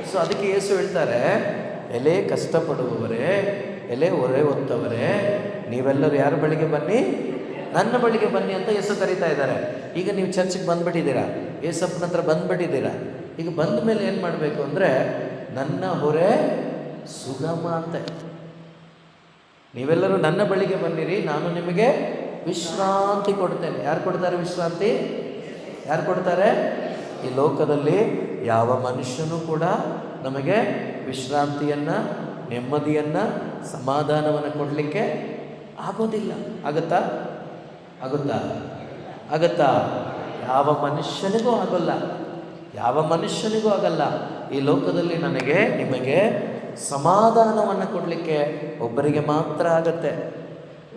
ಸೊ ಅದಕ್ಕೆ ಯೇಸು ಹೇಳ್ತಾರೆ, ಎಲೆ ಕಷ್ಟಪಡುವವರೇ, ಎಲೆ ಹೊರೆ ಹೊತ್ತವರೇ, ನೀವೆಲ್ಲರೂ ಯಾರ ಬಳಿಗೆ ಬನ್ನಿ? ನನ್ನ ಬಳಿಗೆ ಬನ್ನಿ ಅಂತ ಯೇಸು ಕರೀತಾ ಇದ್ದಾರೆ. ಈಗ ನೀವು ಚರ್ಚಿಗೆ ಬಂದುಬಿಟ್ಟಿದ್ದೀರಾ, ಯೇಸಪ್ಪನ ಹತ್ರ ಬಂದುಬಿಟ್ಟಿದ್ದೀರಾ. ಈಗ ಬಂದ ಮೇಲೆ ಏನು ಮಾಡಬೇಕು ಅಂದರೆ, ನನ್ನ ಹೊರೆ ಸುಗಮ ಅಂತ. ನೀವೆಲ್ಲರೂ ನನ್ನ ಬಳಿಗೆ ಬನ್ನಿರಿ, ನಾನು ನಿಮಗೆ ವಿಶ್ರಾಂತಿ ಕೊಡ್ತೇನೆ. ಯಾರು ಕೊಡ್ತಾರೆ ವಿಶ್ರಾಂತಿ? ಯಾರು ಕೊಡ್ತಾರೆ? ಈ ಲೋಕದಲ್ಲಿ ಯಾವ ಮನುಷ್ಯನೂ ಕೂಡ ನಮಗೆ ವಿಶ್ರಾಂತಿಯನ್ನು, ನೆಮ್ಮದಿಯನ್ನು, ಸಮಾಧಾನವನ್ನು ಕೊಡಲಿಕ್ಕೆ ಆಗೋದಿಲ್ಲ. ಆಗುತ್ತಾ? ಆಗುತ್ತಾ? ಆಗುತ್ತಾ? ಯಾವ ಮನುಷ್ಯನಿಗೂ ಆಗೋಲ್ಲ. ಯಾವ ಮನುಷ್ಯನಿಗೂ ಆಗಲ್ಲ. ಈ ಲೋಕದಲ್ಲಿ ನನಗೆ, ನಿಮಗೆ ಸಮಾಧಾನವನ್ನು ಕೊಡಲಿಕ್ಕೆ ಒಬ್ಬರಿಗೆ ಮಾತ್ರ ಆಗತ್ತೆ.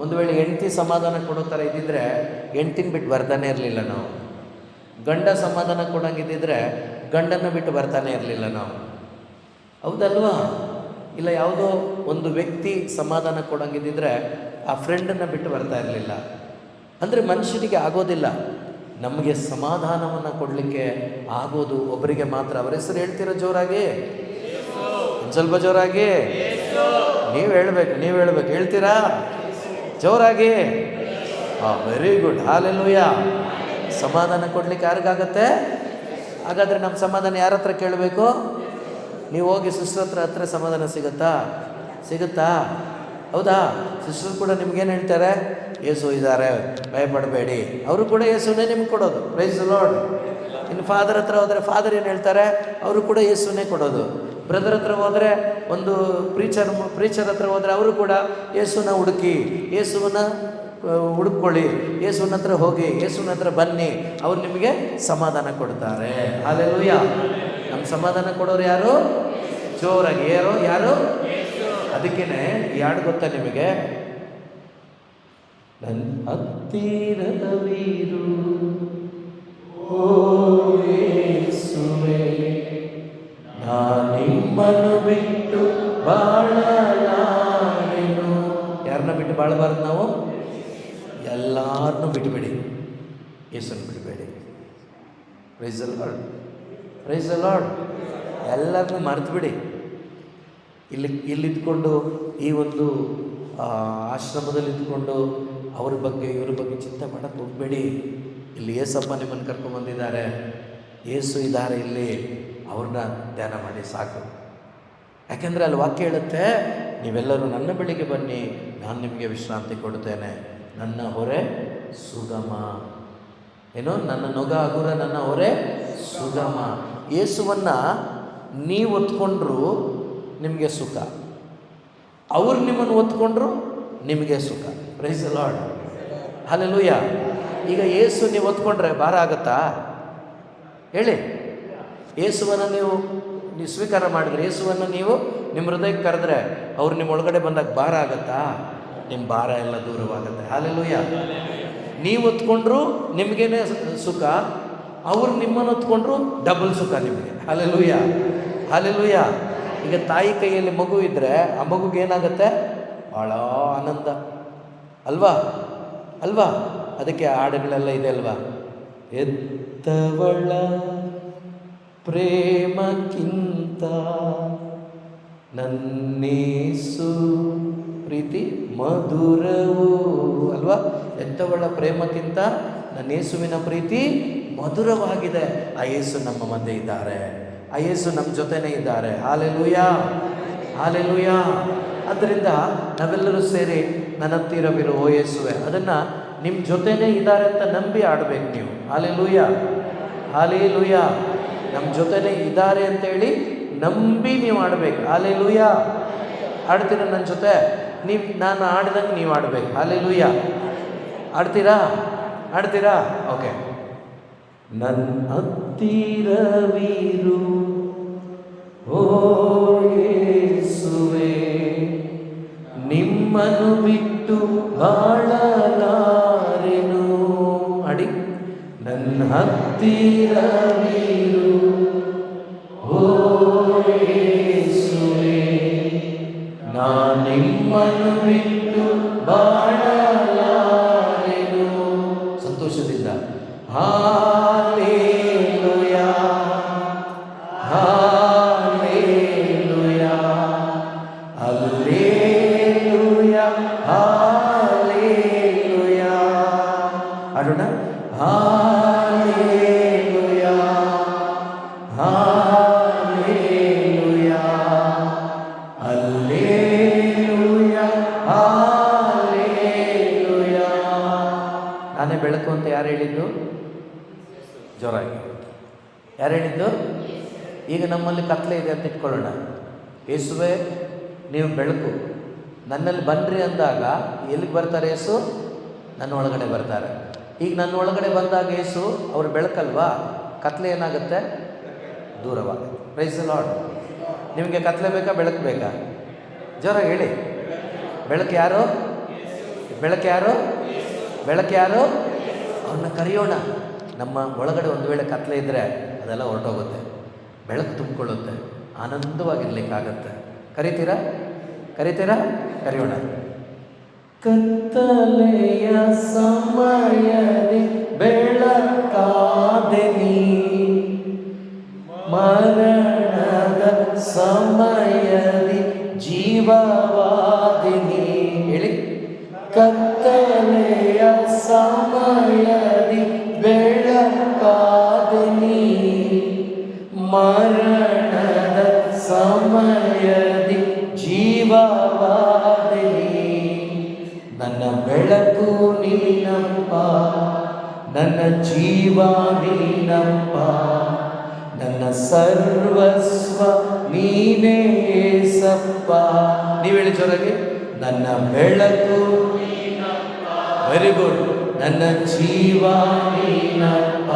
ಒಂದು ವೇಳೆ ಹೆಂಡತಿ ಸಮಾಧಾನ ಕೊಡೋ ಥರ ಇದ್ದಿದ್ರೆ ಹೆಂಡ್ತಿನ ಬಿಟ್ಟು ಬರ್ತಾನೆ ಇರಲಿಲ್ಲ ನಾವು. ಗಂಡ ಸಮಾಧಾನ ಕೊಡೋಂಗಿದ್ದಿದ್ರೆ ಗಂಡನ್ನು ಬಿಟ್ಟು ಬರ್ತಾನೆ ಇರಲಿಲ್ಲ ನಾವು. ಹೌದಲ್ವಾ? ಇಲ್ಲ ಯಾವುದೋ ಒಂದು ವ್ಯಕ್ತಿ ಸಮಾಧಾನ ಕೊಡೋಂಗಿದ್ದಿದ್ರೆ ಆ ಫ್ರೆಂಡನ್ನು ಬಿಟ್ಟು ಬರ್ತಾ ಇರಲಿಲ್ಲ. ಅಂದರೆ ಮನುಷ್ಯನಿಗೆ ಆಗೋದಿಲ್ಲ. ನಮಗೆ ಸಮಾಧಾನವನ್ನು ಕೊಡಲಿಕ್ಕೆ ಆಗೋದು ಒಬ್ಬರಿಗೆ ಮಾತ್ರ. ಅವರ ಹೆಸರು ಹೇಳ್ತೀರ ಜೋರಾಗಿ? ಸ್ವಲ್ಪ ಜೋರಾಗಿ ನೀವು ಹೇಳ್ಬೇಕು. ಹೇಳ್ತೀರಾ ಜೋರಾಗಿ? Very good, hallelujah. ಸಮಾಧಾನ ಕೊಡ್ಲಿಕ್ಕೆ ಯಾರಿಗಾಗತ್ತೆ? ಹಾಗಾದರೆ ನಮ್ಮ ಸಮಾಧಾನ ಯಾರ ಹತ್ರ ಕೇಳಬೇಕು? ನೀವು ಹೋಗಿ ಸಿಸ್ಟರ್ ಹತ್ರ ಸಮಾಧಾನ ಸಿಗುತ್ತಾ? ಹೌದಾ? ಸಿಸ್ಟರ್ ಕೂಡ ನಿಮ್ಗೇನು ಹೇಳ್ತಾರೆ? ಯೇಸು ಇದ್ದಾರೆ, ಭಯಪಡಬೇಡಿ. ಅವರು ಕೂಡ ಯೇಸುನೇ ನಿಮ್ಗೆ ಕೊಡೋದು. Praise the Lord. ಇನ್ನು ಫಾದರ್ ಹತ್ರ ಹೋದರೆ ಫಾದರ್ ಏನು ಹೇಳ್ತಾರೆ? ಅವರು ಕೂಡ ಯೇಸುನೇ ಕೊಡೋದು. ಬ್ರದರ್ ಹತ್ರ ಹೋದರೆ, ಒಂದು ಪ್ರೀಚರ್ ಹತ್ರ ಹೋದರೆ ಅವರು ಕೂಡ ಯೇಸುನ ಯೇಸುವನ್ನ ಹುಡುಕೊಳ್ಳಿ, ಯೇಸುವಿನ ಹತ್ರ ಹೋಗಿ, ಯೇಸುವಿನ ಹತ್ರ ಬನ್ನಿ, ಅವ್ರು ನಿಮಗೆ ಸಮಾಧಾನ ಕೊಡ್ತಾರೆ. ಹಾಲೆಲೂಯಾ. ನಮ್ಮ ಸಮಾಧಾನ ಕೊಡೋರು ಯಾರು? ಜೋರಾಗಿ ಯಾರು? ಅದಕ್ಕೇನೆ ಈ ಹಾಡು ಗೊತ್ತಾ ನಿಮಗೆ? ನನ್ನ ಹತ್ತಿರದವೀರು ಓ ಯೇಸುವೇ, ನಿಮ್ಮನ್ನು ಬಿಟ್ಟು ಬಾಳಲಾರೆನು. ಯಾರನ್ನ ಬಿಟ್ಟು ಬಾಳಬಾರ್ದು ನಾವು? ಎಲ್ಲರನ್ನೂ ಬಿಟ್ಟುಬಿಡಿ, ಯೇಸುವನ್ನು ಬಿಡಬೇಡಿ. Praise the Lord. ಎಲ್ಲರನ್ನೂ ಮರೆತು ಬಿಡಿ. ಇಲ್ಲಿದ್ಕೊಂಡು ಈ ಒಂದು ಆಶ್ರಮದಲ್ಲಿ ಇದ್ಕೊಂಡು ಅವ್ರ ಬಗ್ಗೆ ಇವ್ರ ಬಗ್ಗೆ ಚಿಂತೆ ಮಾಡೋಕ್ಕೆ ಹೋಗಬೇಡಿ. ಇಲ್ಲಿ ಏಸಪ್ಪ ನಿಮ್ಮನ್ನು ಕರ್ಕೊಂಡ್ಬಂದಿದ್ದಾರೆ, ಯೇಸು ಇದ್ದಾರೆ ಇಲ್ಲಿ, ಅವ್ರನ್ನ ಧ್ಯಾನ ಮಾಡಿ ಸಾಕು. ಯಾಕೆಂದರೆ ಅಲ್ಲಿ ವಾಕ್ಯ ಹೇಳುತ್ತೆ, ನೀವೆಲ್ಲರೂ ನನ್ನ ಬಳಿಗೆ ಬನ್ನಿ, ನಾನು ನಿಮಗೆ ವಿಶ್ರಾಂತಿ ಕೊಡ್ತೇನೆ. ನನ್ನ ಹೊರೆ ಸುಗಮ. ಏನು? ನನ್ನ ನೊಗ ಹಗುರ, ನನ್ನ ಹೊರೆ ಸುಗಮ. ಯೇಸುವನ್ನು ನೀವು ಹೊತ್ಕೊಂಡ್ರು ನಿಮಗೆ ಸುಖ, ಅವ್ರು ನಿಮ್ಮನ್ನು ಹೊತ್ಕೊಂಡ್ರು ನಿಮಗೆ ಸುಖ. Praise the Lord. ಹಲ್ಲೆಲೂಯಾ. ಈಗ ಯೇಸು ನೀವು ಹೊತ್ಕೊಂಡ್ರೆ ಭಾರ ಆಗುತ್ತಾ? ಹೇಳಿ. ಯೇಸುವನ್ನು ನೀವು ಸ್ವೀಕಾರ ಮಾಡಿದ್ರೆ, ಯೇಸುವನ್ನು ನೀವು ನಿಮ್ಮ ಹೃದಯಕ್ಕೆ ಕರೆದ್ರೆ, ಅವ್ರು ನಿಮ್ಮ ಒಳಗಡೆ ಬಂದಾಗ ಭಾರ ಆಗುತ್ತಾ? ನಿಮ್ಮ ಭಾರ ಎಲ್ಲ ದೂರವಾಗುತ್ತೆ. ಹಲ್ಲೆಲೂಯಾ. ನೀವು ಹೊತ್ಕೊಂಡ್ರು ನಿಮಗೇನೆ ಸುಖ, ಅವ್ರು ನಿಮ್ಮನ್ನು ಹೊತ್ಕೊಂಡ್ರು ಡಬಲ್ ಸುಖ ನಿಮಗೆ. ಹಲ್ಲೆಲೂಯಾ. ಈಗ ತಾಯಿ ಕೈಯಲ್ಲಿ ಮಗು ಇದ್ದರೆ ಆ ಮಗುಗೆ ಏನಾಗುತ್ತೆ? ಭಾಳ ಆನಂದ ಅಲ್ವಾ? ಅದಕ್ಕೆ ಹಾಡುಗಳೆಲ್ಲ ಇದೆ ಅಲ್ವಾ? ಎತ್ತವಳ ಪ್ರೇಮಕ್ಕಿಂತ ನನ್ನೇಸು ಪ್ರೀತಿ ಮಧುರವು ಅಲ್ವಾ? ಎತ್ತವಳ ಪ್ರೇಮಕ್ಕಿಂತ ನನ್ನ ಯೇಸುವಿನ ಪ್ರೀತಿ ಮಧುರವಾಗಿದೆ. ಆ ಯೇಸು ನಮ್ಮ ಮಧ್ಯೆ ಇದ್ದಾರೆ, ಆ ಯೇಸು ನಮ್ಮ ಜೊತೆನೇ ಇದ್ದಾರೆ. ಹಾಲೆಲೂಯಾ. ಆದ್ದರಿಂದ ನಾವೆಲ್ಲರೂ ಸೇರಿ ನನ್ನ ಹತ್ತಿರವಿರೋ ಓ ಯೇಸುವೆ, ಅದನ್ನು ನಿಮ್ಮ ಜೊತೆನೇ ಇದ್ದಾರೆ ಅಂತ ನಂಬಿ ಆಡಬೇಕು ನೀವು. ಹಾಲೆಲೂಯಾ. ನಮ್ಮ ಜೊತೆನೇ ಇದ್ದಾರೆ ಅಂತೇಳಿ ನಂಬಿ ನೀವು ಆಡಬೇಕು. ಹಾಲೆಲೂಯಾ. ಆಡ್ತೀರಾ ನನ್ನ ಜೊತೆ? ನಾನು ಆಡಿದಂಗೆ ನೀವು ಆಡಬೇಕು. ಹಾಲೆಲೂಯಾ. ಆಡ್ತೀರಾ? ಓಕೆ. ನನ್ನ ಹತ್ತಿರವಿರು ಓ ಯೇಸುವೇ, ನಿಮ್ಮನ್ನು ಬಿಟ್ಟು ಬಾಳಲಾರೆನು. ಅಡಿ. ನನ್ನ ಹತ್ತಿರವಿರು ಓ ಯೇಸುವೇ, ನಿಮ್ಮನ್ನು ಬಿಟ್ಟು ಬಾಳಲಾರೆನು. ಸಂತೋಷದಿಂದ ಹಾಲೆಲೂಯಾ. ಹಾಲೆಲೂಯಾ. ಹಲ್ಲೆಲೂಯಾ. ಹಾಲೆಲೂಯಾ. ಅರುಣ ಹಾಲೆಲೂಯಾ. ಹಾಲೆಲೂಯಾ. ಹಲ್ಲೆಲೂಯಾ. ಹಾಲೆಲೂಯಾ. ನಾನೇ ಬೆಳಕು ಅಂತ ಯಾರು ಹೇಳಿದ್ದು? ಜೋರಾಗಿ ಯಾರು ಹೇಳಿದ್ದು? ಈಗ ನಮ್ಮಲ್ಲಿ ಕತ್ಲೆ ಇದೆ ಅಂತ ಇಟ್ಕೊಳ್ಳೋಣ. ಯೇಸುವೆ ನೀವು ಬೆಳಕು, ನನ್ನಲ್ಲಿ ಬನ್ನಿರಿ ಅಂದಾಗ ಎಲ್ಲಿಗೆ ಬರ್ತಾರೆ ಯೇಸು? ನನ್ನ ಒಳಗಡೆ ಬರ್ತಾರೆ. ಈಗ ನನ್ನ ಒಳಗಡೆ ಬಂದಾಗ ಯೇಸು ಅವ್ರು ಬೆಳಕಲ್ವಾ? ಕತ್ಲೆ ಏನಾಗುತ್ತೆ? ದೂರವಾಗುತ್ತೆ. Praise the Lord. ನಿಮಗೆ ಕತ್ಲೆ ಬೇಕಾ ಬೆಳಕು ಬೇಕಾ? ಜೋರಾಗಿ ಹೇಳಿ. ಬೆಳಕು ಯಾರು? ಬೆಳಕು ಯಾರು? ಬೆಳಕು ಯಾರು? ಅವನ್ನ ಕರೆಯೋಣ. ನಮ್ಮ ಒಳಗಡೆ ಒಂದು ವೇಳೆ ಕತ್ಲೆ ಇದ್ದರೆ ಅದೆಲ್ಲ ಹೊರಟೋಗುತ್ತೆ, ಬೆಳಕು ತುಂಬಿಕೊಳ್ಳುತ್ತೆ, ಆನಂದವಾಗಿರ್ಲಿಕ್ಕಾಗತ್ತೆ. ಕರಿತೀರಾ? ಕರಿತೀರಾ? ಕರೆಯೋಣ. ಕತ್ತಲೆಯ ಸಮಯದಿ ಬೆಳಕಾದೆ ನೀ, ಮರಣದ ಸಮಯದಿ ಜೀವವಾದೆ ನೀ. ಹೇಳಿ. ಕತ್ತಲೆಯ ಸಮಯದಿ ಬೆಳಕಾದೆ ನೀ, ಮರಣದ ಸಮಯದಿ ಜೀವವಾದೆ ನೀ. ನನ್ನ ಬೆಳಕು ನೀನಪ್ಪ, ನನ್ನ ಜೀವ ನೀನಪ್ಪ, ನನ್ನ ಸರ್ವಸ್ವ ನೀನೇ ಏಸಪ್ಪ. ನೀವು ಹೇಳಿ ಜೋರಾಗಿ. ನನ್ನ ಬೆಳಕು ನೀನಪ್ಪ. Very good. ನನ್ನ ಜೀವ ನೀನಪ್ಪ,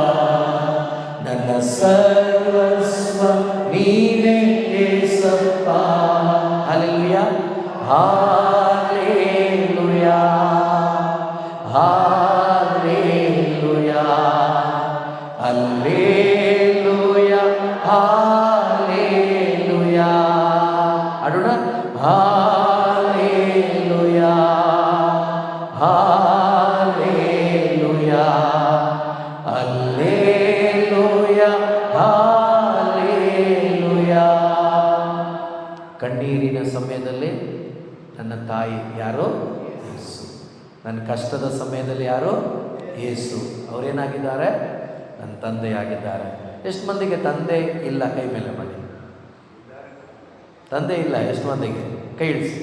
ನನ್ನ ಸರ್ವಸ್ವ ನೀನೇ ಏಸಪ್ಪ. Hallelujah, hallelujah, hallelujah, hallelujah, hallelujah. ಆಡೋಣ. Hallelujah, hallelujah, hallelujah, hallelujah. ಕಣ್ಣೀರಿನ ಸಮಯದಲ್ಲಿ ನನ್ನ ತಾಯಿ ಯಾರು? ಯೇಸು. ನನ್ನ ಕಷ್ಟದ ಸಮಯದಲ್ಲಿ ಯಾರು? ಯೇಸು. ಅವರೇನಾಗಿದ್ದಾರೆ? ನನ್ನ ತಂದೆಯಾಗಿದ್ದಾರೆ. ಎಷ್ಟು ಮಂದಿಗೆ ತಂದೆ ಇಲ್ಲ? ಕೈ ಮೇಲೆ ಮಾಡಿ. ತಂದೆ ಇಲ್ಲ ಎಷ್ಟು ಮಂದಿಗೆ? ಕೈ ಇಳಿಸಿ.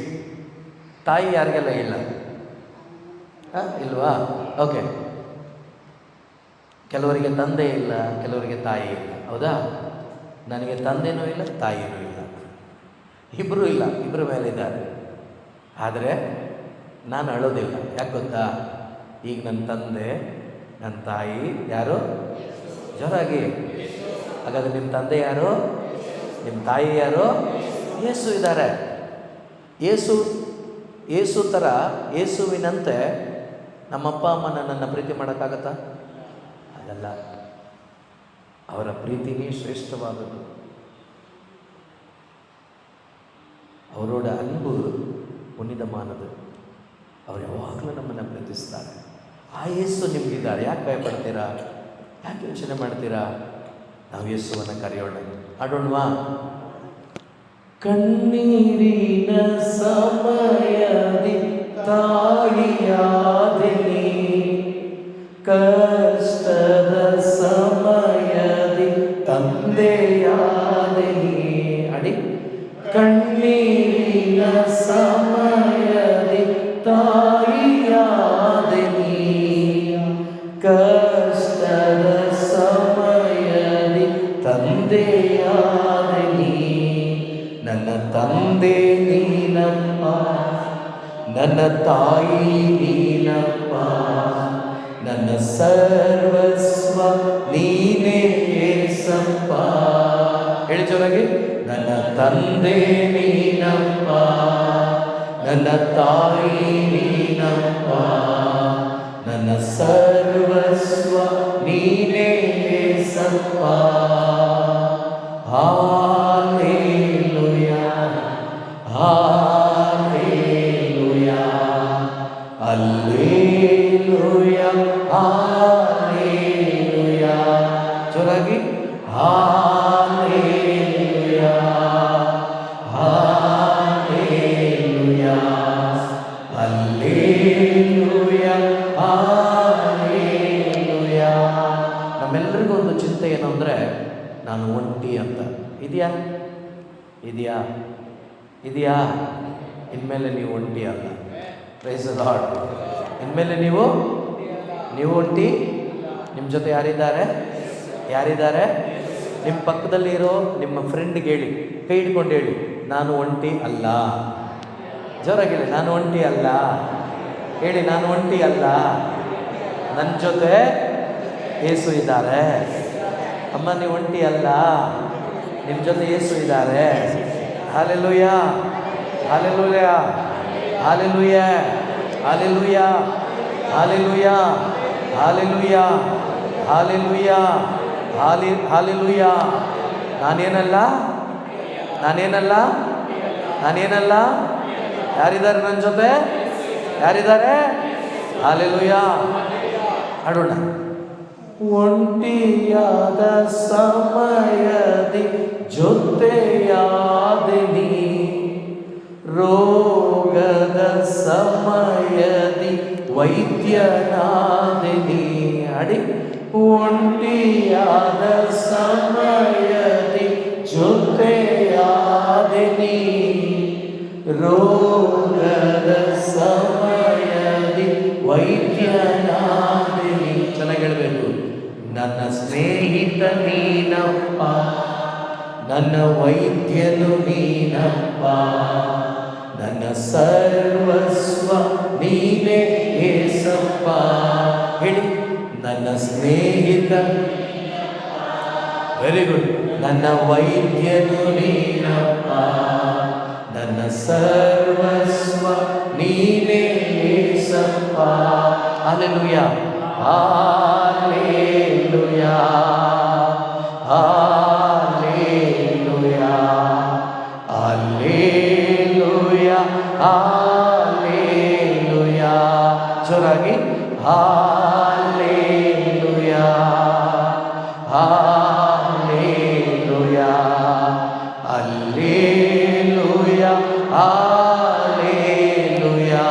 ತಾಯಿ ಯಾರಿಗೆಲ್ಲ ಇಲ್ಲ? ಇಲ್ವಾ? ಓಕೆ. ಕೆಲವರಿಗೆ ತಂದೆ ಇಲ್ಲ, ಕೆಲವರಿಗೆ ತಾಯಿ ಇಲ್ಲ. ಹೌದಾ? ನನಗೆ ತಂದೆನೂ ಇಲ್ಲ, ತಾಯಿನೂ ಇಲ್ಲ, ಇಬ್ಬರೂ ಇಲ್ಲ, ಇಬ್ಬರ ಮೇಲಿದ್ದಾರೆ. ಆದರೆ ನಾನು ಅಳೋದಿಲ್ಲ. ಯಾಕೆ ಗೊತ್ತಾ? ಈಗ ನನ್ನ ತಂದೆ, ನನ್ನ ತಾಯಿ ಯಾರು? ಜೋರಾಗಿ. ಹಾಗಾದರೆ ನಿಮ್ಮ ತಂದೆ ಯಾರು? ನಿಮ್ಮ ತಾಯಿ ಯಾರು? ಯೇಸು ಇದ್ದಾರೆ. ಯೇಸು ಥರ, ಯೇಸುವಿನಂತೆ ನಮ್ಮಪ್ಪ ಅಮ್ಮ ನನ್ನನ್ನು ಪ್ರೀತಿ ಮಾಡೋಕ್ಕಾಗತ್ತಾ? ಅದಲ್ಲ. ಅವರ ಪ್ರೀತಿನೇ ಶ್ರೇಷ್ಠವಾದದ್ದು. ಅವರೋಡ ಅನ್ಬು ಪುನಿದಮಾನದು. ಅವರು ಯಾವಾಗಲೂ ನಮ್ಮನ್ನು ಪ್ರೀತಿಸ್ತಾರೆ. ಆ ಯೇಸು ನಿಮಗಿದ್ದಾರೆ. ಯಾಕೆ ಭಯಪಡ್ತೀರಾ? ಯಾಕೆ ಯೋಚನೆ ಮಾಡ್ತೀರಾ? ನಾವು ಯೇಸುವನ್ನು ಕರೆಯೋಣ. ಆಡೋಣವಾ? ಕಣ್ಣೀರಿನ ಸಮಯದಿ ತಾಯಿಯಾದೆ ನೀ, ಕಷ್ಟದ ಸಮಯದಿ ತಂದೆಯಾದೆ ನೀ. ಅಡಿ. ಕಣ್ಣೀರಿನ ಸಮಯದಿ ತಾಯಿಯಾದೆ ನೀ, ಕಷ್ಟದ ಸಮಯದಿ ತಂದೆಯಾದೆ ನೀ. ನನ್ನ ತಂದೆ ನೀನಪ್ಪ, ನನ್ನ ತಾಯಿ ನೀನಪ್ಪ, ನನ್ನ ಸರ್ವಸ್ವ ನೀನೇ ಏಸಪ್ಪ. ಹೇಳಿ ಜೋರಾಗಿ. ನನ್ನ ತಂದೆ ನೀನಪ್ಪ, ನನ್ನ ತಾಯಿ ನೀನಪ್ಪ, ನನ್ನ ಸರ್ವಸ್ವ ನೀನೇ ಏಸಪ್ಪ. Hallelujah, hallelujah, hallelujah, hallelujah. ಜೋರಾಗಿ. Hallelujah, hallelujah, hallelujah, hallelujah. ನಮ್ಮೆಲ್ಲರಿಗೂ ಒಂದು ಚಿಂತೆ ಏನು ಅಂದರೆ, ನಾನು ಒಂಟಿ ಅಂತ. ಇದೆಯಾ? ಇದೆಯಾ? ಇದೆಯಾ? ಇನ್ಮೇಲೆ ನೀವು ಒಂಟಿ ಅಲ್ಲ. Praise the Lord. ಇನ್ಮೇಲೆ ನೀವು ಒಂಟಿ. ನಿಮ್ಮ ಜೊತೆ ಯಾರಿದ್ದಾರೆ? ಯಾರಿದ್ದಾರೆ? ನಿಮ್ಮ ಪಕ್ಕದಲ್ಲಿ ಇರೋ ನಿಮ್ಮ ಫ್ರೆಂಡ್ಗೆ ಹೇಳಿ, ಕೈ ಹಿಡ್ಕೊಂಡು ಹೇಳಿ, ನಾನು ಒಂಟಿ ಅಲ್ಲ. ಜೋರಾಗಿಲ್ಲ. ನಾನು ಒಂಟಿ ಅಲ್ಲ. ಹೇಳಿ, ನಾನು ಒಂಟಿ ಅಲ್ಲ, ನನ್ನ ಜೊತೆ ಯೇಸು ಇದ್ದಾರೆ. ಅಮ್ಮ, ನೀವು ಒಂಟಿ ಅಲ್ಲ, ನಿಮ್ಮ ಜೊತೆ ಯೇಸು ಇದ್ದಾರೆ. Hallelujah, hallelujah, hallelujah. Hallelujah, hallelujah, hallelujah, hallelujah, hallelujah. ನಾನೇನಲ್ಲ, ನಾನೇನಲ್ಲ, ನಾನೇನಲ್ಲ. ಯಾರಿದ್ದಾರೆ ನನ್ನ ಜೊತೆ? ಯಾರಿದ್ದಾರೆ? ಹಾಲೆಲೂಯಾ. ಹಾಡೋಣ. ಒಂಟಿಯಾದ ಸಮಯದಿ ಜೊತೆಯಾದೆನಿ, ರೋಗದ ಸಮಯದಿ ವೈದ್ಯನಾದೆನಿ. ಅಡಿ. ಒಂಟಿಯಾದ ಸಮಯದಿ ಜೊತೆಯಾದೆನಿ, ರೋಗದ ಸಮಯದಿ ವೈದ್ಯನಾದೆನಿ. ಚೆನ್ನಾಗಿ ಹೇಳಬೇಕು. ನನ್ನ ಸ್ನೇಹಿತ ನೀನಪ್ಪ, ನನ್ನ ವೈದ್ಯನು ನೀನಪ್ಪ, ನನ್ನ ಸರ್ವಸ್ವ ನೀನೇ ಏಸಪ್ಪ. ಹೇಳಿ. ನನ್ನ ಸ್ನೇಹಿತ, ವೆರಿ ಗುಡ್. ನನ್ನ ವೈದ್ಯನು ನೀನಪ್ಪ, ನನ್ನ ಸರ್ವಸ್ವ ನೀನೇ ಏಸಪ್ಪ. Hallelujah, hallelujah, hallelujah, hallelujah, hallelujah. ಜೋರಾಗಿ. Hallelujah, hallelujah, hallelujah, hallelujah.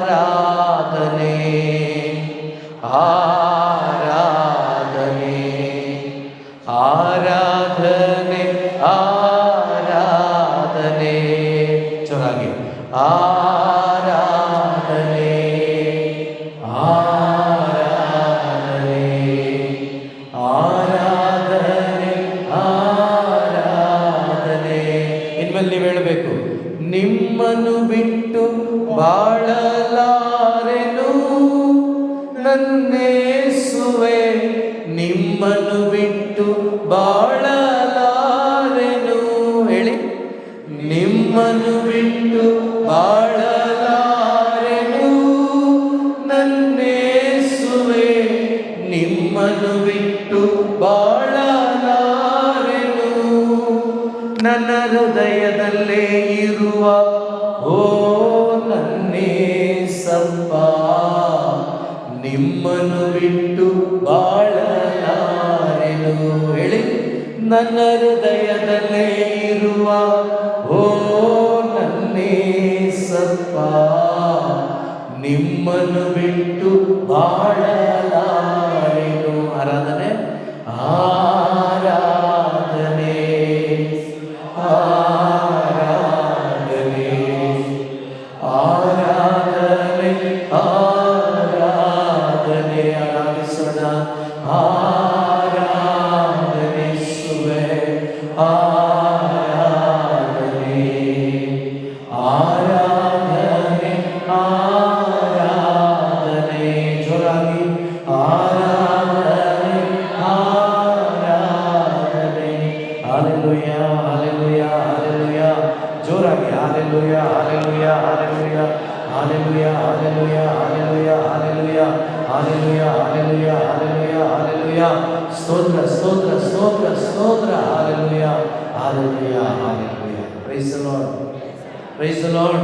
ಆರಾಧನೆ, ಆರಾಧನೆ, ಆರಾಧನೆ, ಆರಾಧನೆ. ಜೋರಾಗಿ. ಆರಾಧನೆ, ಆರಾಧನೆ, ಆರಾಧನೆ, ಆರಾಧನೆ. ಇನ್ಮೇಲೆ ನೀವು ಹೇಳಬೇಕು. ನಿಮ್ಮನ್ನು ಬಿಟ್ಟು ಬಾಳಲಾರೆನು ನನ್ನೇಸುವೆ, ನಿಮ್ಮನ್ನು ಬಿಟ್ಟು ಬಾಳಲಾರೆನು. ಹೇಳಿ. ನಿಮ್ಮನ್ನು ಬಿಟ್ಟು ಬಾಳಲಾರೆನು ನನ್ನೇಸುವೆ, ನಿಮ್ಮನ್ನು ಬಿಟ್ಟು ಬಾಳಲಾರೆನು. ನನ್ನ ಹೃದಯದಲ್ಲೇ ಇರುವ ಓ ನನ್ನೇಸಪ್ಪ, ನಿಮ್ಮನ್ನು ಬಿಟ್ಟು ಬಾಳಲಾರೆನು. ಹೇಳಿ. ನನ್ನ ಹೃದಯದಲ್ಲೇ ಇರುವ ಓ ನನ್ನೇಸಪ್ಪ, ನಿಮ್ಮನ್ನು ಬಿಟ್ಟು ಬಾಳಲಾರೆನು. ಆರಾಧನೆ, ಆರಾಧನೆ, ಆರಾಧನೆ, ಆರಾಧನೆ, ಆರಾಧನೆ. ಆರಾಧಿಸೋಣ. ಆರಾಧನಿಸುವೆ, ಆರಾಧನೆ, ಆರಾಧನೆ, ಆರಾಧನೆ. ಜೋರಾಗಿ. ಆರಾಧನೆ, ಆರಾಧನೆ. Hallelujah, hallelujah, hallelujah. ಜೋರಾಗಿ. Hallelujah, hallelujah, hallelujah, hallelujah, hallelujah, hallelujah, hallelujah, hallelujah, hallelujah, hallelujah, hallelujah. ಸ್ತೋತ್ರ, ಸ್ತೋತ್ರ, ಸ್ತೋತ್ರ, ಸ್ತೋತ್ರ. Hallelujah, hallelujah, hallelujah. Praise the Lord, praise the lord.